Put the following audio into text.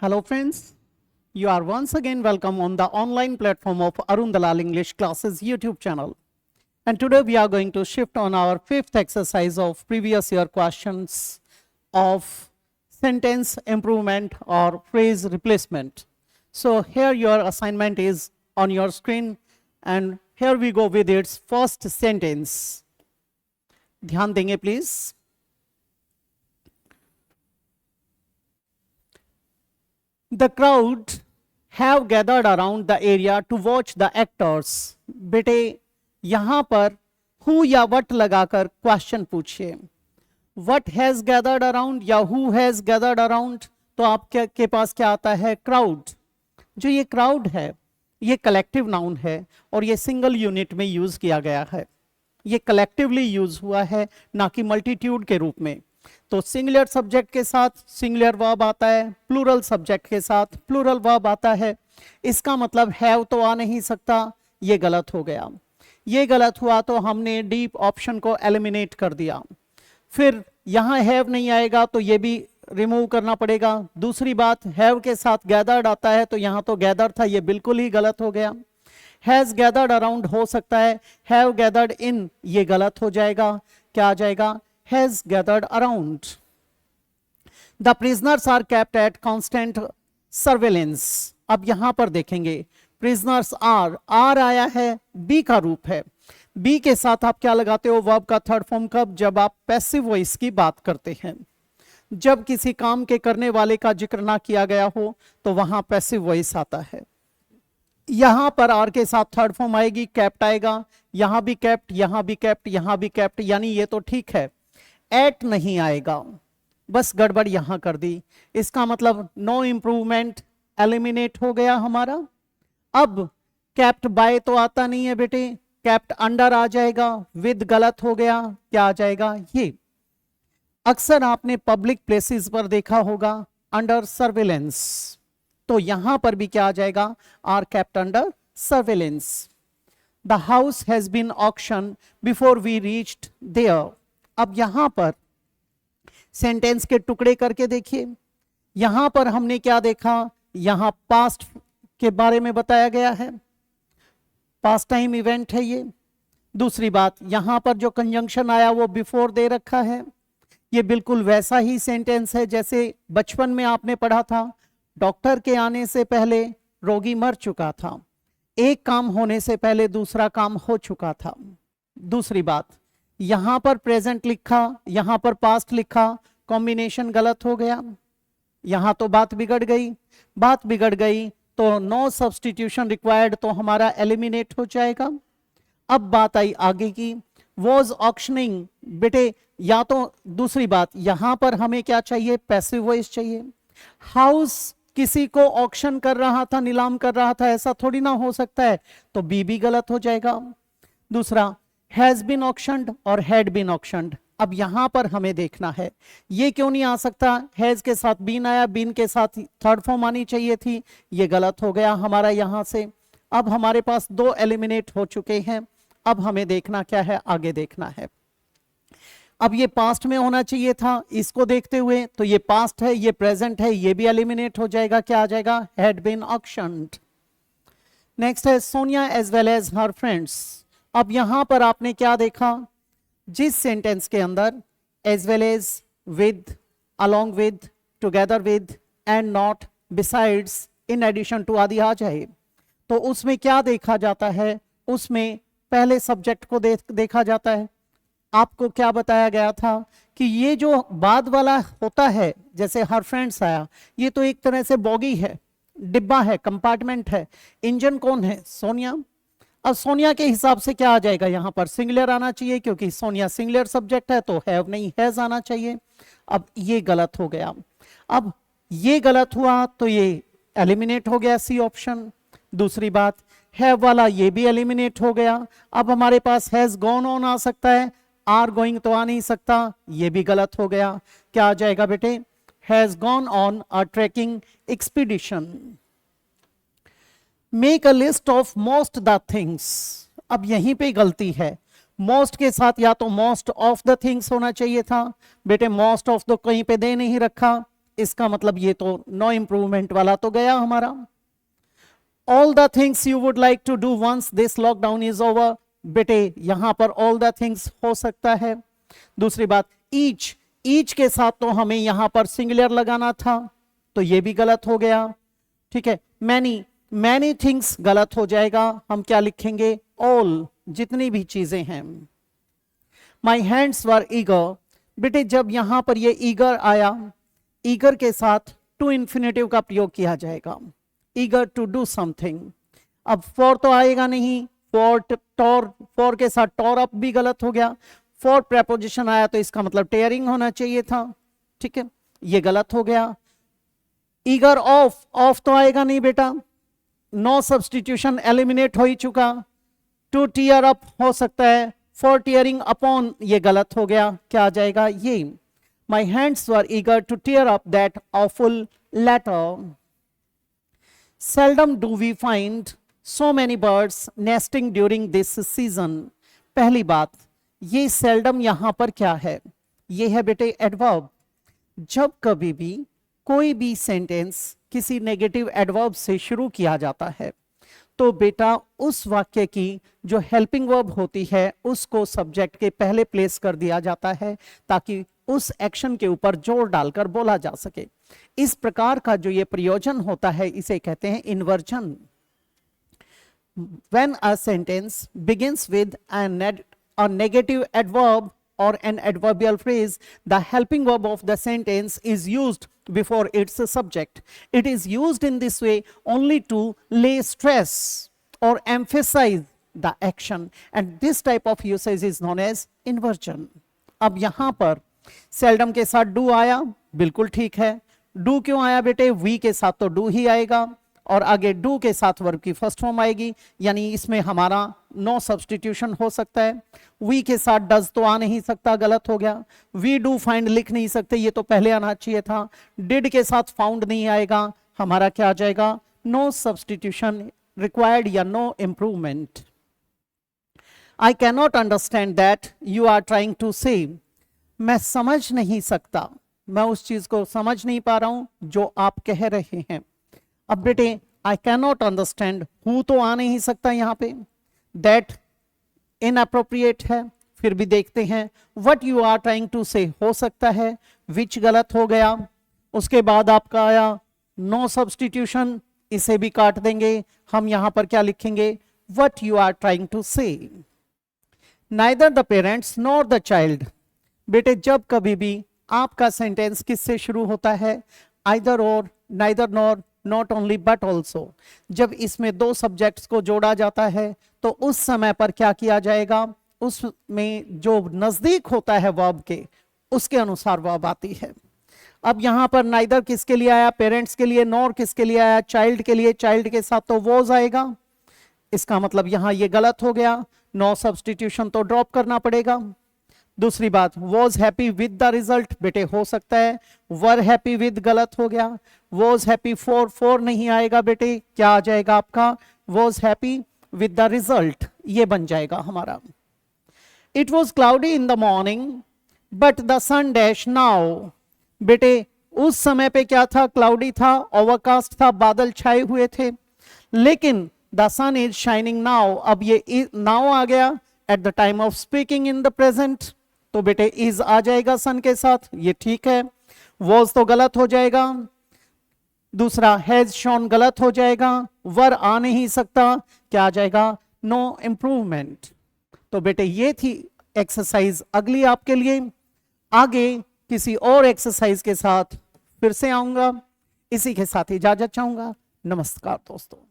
Hello friends, you are once again welcome on the online platform of Arun Dalal English Classes YouTube channel. And today we are going to shift on our fifth exercise of previous year questions of sentence improvement or phrase replacement. So here your assignment is on your screen and here we go with its first sentence. ध्यान देंगे please. The crowd have gathered around the area to watch the actors. बेटे यहां पर who या what लगाकर question पूछिए. What has gathered around या who has gathered around, तो आपके पास क्या आता है? क्राउड. जो ये क्राउड है ये कलेक्टिव नाउन है और ये सिंगल यूनिट में यूज किया गया है. ये कलेक्टिवली यूज हुआ है ना कि मल्टीट्यूड के रूप में. तो सिंगुलर सब्जेक्ट के साथ सिंगुलर वर्ब आता है, प्लूरल सब्जेक्ट के साथ प्लूरल वर्ब आता है. इसका मतलब हैव तो आ नहीं सकता, ये गलत हो गया. ये गलत हुआ तो हमने डीप ऑप्शन को एलिमिनेट कर दिया. फिर यहाँ हैव नहीं आएगा तो ये भी रिमूव करना पड़ेगा. दूसरी बात, हैव के साथ गैदर्ड आता है तो यहाँ तो गैदर था, ये बिल्कुल ही गलत हो गया. हैज गैदर्ड अराउंड हो सकता है, हैव गैदर्ड इन ये गलत हो जाएगा. क्या आ जाएगा? has gathered around. The prisoners are kept at constant surveillance. अब यहां पर देखेंगे prisoners are आया है, बी का रूप है. बी के साथ आप क्या लगाते हो? वर्ब का थर्ड फॉर्म कब? जब आप पैसिव वॉइस की बात करते हैं. जब किसी काम के करने वाले का जिक्र ना किया गया हो तो वहां पैसिव वॉइस आता है. यहां पर आर के साथ थर्ड फॉर्म आएगी, कैप्ट आएगा. यहां भी कैप्ट, यहां भी कैप्ट, यहां भी कैप्ट, यानी ये तो ठीक है. एट नहीं आएगा, बस गड़बड़ यहां कर दी. इसका मतलब नो इंप्रूवमेंट एलिमिनेट हो गया हमारा. अब कैप्ट बाय तो आता नहीं है बेटे, कैप्ट अंडर आ जाएगा. विद गलत हो गया, क्या आ जाएगा? ये अक्सर आपने पब्लिक प्लेसेस पर देखा होगा अंडर सर्वेलेंस, तो यहां पर भी क्या आ जाएगा? Are kept under surveillance. The house has been auction before we reached there. अब यहां पर सेंटेंस के टुकड़े करके देखिए. यहां पर हमने क्या देखा? यहां पास्ट के बारे में बताया गया है, पास्ट टाइम इवेंट है ये. दूसरी बात, यहां पर जो कंजंक्शन आया वो बिफोर दे रखा है. ये बिल्कुल वैसा ही सेंटेंस है जैसे बचपन में आपने पढ़ा था, डॉक्टर के आने से पहले रोगी मर चुका था, एक काम होने से पहले दूसरा काम हो चुका था. दूसरी बात, यहां पर प्रेजेंट लिखा, यहां पर पास्ट लिखा, कॉम्बिनेशन गलत हो गया. यहां तो बात बिगड़ गई. बात बिगड़ गई तो नो सब्स्टिट्यूशन रिक्वायर्ड तो हमारा एलिमिनेट हो जाएगा. अब बात आई आगे की, वॉज ऑक्शनिंग. बेटे या तो दूसरी बात, यहां पर हमें क्या चाहिए? पैसिव वॉइस चाहिए. हाउस किसी को ऑक्शन कर रहा था, नीलाम कर रहा था, ऐसा थोड़ी ना हो सकता है, तो बी भी गलत हो जाएगा. दूसरा, हैज बीन ऑक्शनड और हैड बीन ऑक्शनड. अब यहां पर हमें देखना है ये क्यों नहीं आ सकता? हैज के साथ बीन आया, बीन के साथ थर्ड फॉर्म आनी चाहिए थी, ये गलत हो गया हमारा यहां से. अब हमारे पास दो एलिमिनेट हो चुके हैं. अब हमें देखना क्या है? आगे देखना है. अब ये पास्ट में होना चाहिए था, इसको देखते हुए तो ये पास्ट है, ये प्रेजेंट है, ये भी एलिमिनेट हो जाएगा. क्या आ जाएगा? Had been auctioned. नेक्स्ट है Sonia as well as her friends. अब यहां पर आपने क्या देखा? जिस सेंटेंस के अंदर as well as, with, along with, together with, and not, besides, in addition to आदि आ जाए तो उसमें क्या देखा जाता है? उसमें पहले सब्जेक्ट को देखा जाता है. आपको क्या बताया गया था कि ये जो बाद वाला होता है, जैसे हर फ्रेंड्स आया, ये तो एक तरह से बॉगी है, डिब्बा है, कंपार्टमेंट है. इंजन कौन है? सोनिया. अब सोनिया के हिसाब से क्या आ जाएगा? यहां पर सिंगुलर आना चाहिए क्योंकि सोनिया सिंगुलर सब्जेक्ट है, तो हैव नहीं हैज आना चाहिए. अब ये गलत हो गया. अब ये गलत हुआ तो ये एलिमिनेट हो गया, सी ऑप्शन. दूसरी बात, हैव वाला ये भी एलिमिनेट हो गया. अब हमारे पास हैज गॉन ऑन आ सकता है, आर गोइंग तो आ नहीं सकता, ये भी गलत हो गया. क्या आ जाएगा बेटे? Has gone on a trekking expedition. Make a list of most the things. अब यहीं पे गलती है. मोस्ट के साथ या तो मोस्ट ऑफ द थिंग्स होना चाहिए था, बेटे मोस्ट ऑफ तो कहीं पे दे नहीं रखा, इसका मतलब ये तो नो इम्प्रूवमेंट वाला तो गया हमारा। All the things you would like to do once this lockdown is over, बेटे यहां पर ऑल द थिंग्स हो सकता है। दूसरी बात, ईच के साथ तो हमें यहां पर सिंगुलर लगाना था, तो ये भी गलत हो गया। ठीक है, मैनी थिंग्स गलत हो जाएगा, हम क्या लिखेंगे, ऑल, जितनी भी चीजें हैं। माई हैंड्स वर ईगर, बेटे जब यहां पर ये ईगर आया, ईगर के साथ टू इन्फिनेटिव का प्रयोग किया जाएगा, ईगर टू डू समथिंग। अब फॉर तो आएगा नहीं, फॉर के साथ टॉर अप भी गलत हो गया। फॉर प्रेपोजिशन आया तो इसका मतलब टेयरिंग होना चाहिए था। ठीक है, ये गलत हो गया। ईगर ऑफ तो आएगा नहीं बेटा, नो सब्सटीट्यूशन एलिमिनेट हो ही चुका। टू टीयर अप हो सकता है, फॉर टीयरिंग अपॉन ये गलत हो गया, क्या आ जाएगा ये, my hands were eager to tear up that awful letter. Seldom do we find so many birds nesting during this season. पहली बात, ये seldom यहां पर क्या है, ये है बेटे adverb। जब कभी भी कोई भी सेंटेंस किसी नेगेटिव एडवर्ब से शुरू किया जाता है तो बेटा उस वाक्य की जो हेल्पिंग वर्ब होती है उसको सब्जेक्ट के पहले प्लेस कर दिया जाता है ताकि उस एक्शन के ऊपर जोर डालकर बोला जा सके। इस प्रकार का जो ये प्रयोजन होता है इसे कहते हैं inversion. When a sentence begins with a negative adverb or an adverbial phrase, the helping verb of the sentence is used before its subject. It is used in this way only to lay stress or emphasize the action, and this type of usage is known as inversion. अब यहां पर seldom के साथ do आया, बिल्कुल ठीक है। Do क्यों आया बेटे, वी के साथ तो डू ही आएगा और आगे डू के साथ वर्ब की फर्स्ट फॉर्म आएगी, यानी इसमें हमारा नो सब्सटीट्यूशन हो सकता है। वी के साथ डज तो आ नहीं सकता, गलत हो गया। वी डू फाइंड लिख नहीं सकते, ये तो पहले आना चाहिए था। डिड के साथ फाउंड नहीं आएगा, हमारा क्या आ जाएगा, नो सब्सटीट्यूशन रिक्वायर्ड या no improvement. I cannot understand that you are trying to say, मैं समझ नहीं सकता, मैं उस चीज को समझ नहीं पा रहा हूं जो आप कह रहे हैं। अब बेटे आई कैनॉट अंडरस्टैंड, हूं तो आ नहीं सकता यहां पे, दैट इनअप्रोप्रिएट है, फिर भी देखते हैं। What you are trying to say हो सकता है, विच गलत हो गया। उसके बाद आपका आया नो सब्सटीट्यूशन, इसे भी काट देंगे, हम यहां पर क्या लिखेंगे, what you are trying to say. Neither the parents nor the child, बेटे जब कभी भी आपका सेंटेंस किससे शुरू होता है, आइदर और, neither nor, not only but also. जब इसमें दो सब्जेक्ट्स को जोड़ा जाता है तो उस समय पर क्या किया जाएगा, उसमें जो नजदीक होता है वर्ब के उसके अनुसार वर्ब आती है। अब यहां पर नाइदर किसके लिए आया, पेरेंट्स के लिए, नॉर किसके लिए आया, चाइल्ड के लिए, चाइल्ड के साथ तो वॉज आएगा, इसका मतलब यहां ये गलत हो गया, नो सब्सटीट्यूशन तो ड्रॉप करना पड़ेगा। दूसरी बात, was happy with the result, बेटे हो सकता है वर हैप्पी विद गलत हो गया, वॉज हैप्पी फॉर नहीं आएगा बेटे, क्या आ जाएगा आपका, was happy with the result, ये बन जाएगा हमारा। It was cloudy in the morning but the sun dash now, बेटे उस समय पे क्या था, क्लाउडी था, ओवरकास्ट था, बादल छाए हुए थे, लेकिन the sun is shining now, अब ये नाउ आ गया at the time of speaking in the present, तो बेटे इज आ जाएगा सन के साथ, ये ठीक है। वॉज तो गलत हो जाएगा, दूसरा हैज शोन गलत हो जाएगा, वर आ नहीं सकता, क्या आ जाएगा, नो इम्प्रूवमेंट। तो बेटे ये थी एक्सरसाइज अगली आपके लिए। आगे किसी और एक्सरसाइज के साथ फिर से आऊंगा, इसी के साथ इजाजत चाहूंगा। नमस्कार दोस्तों।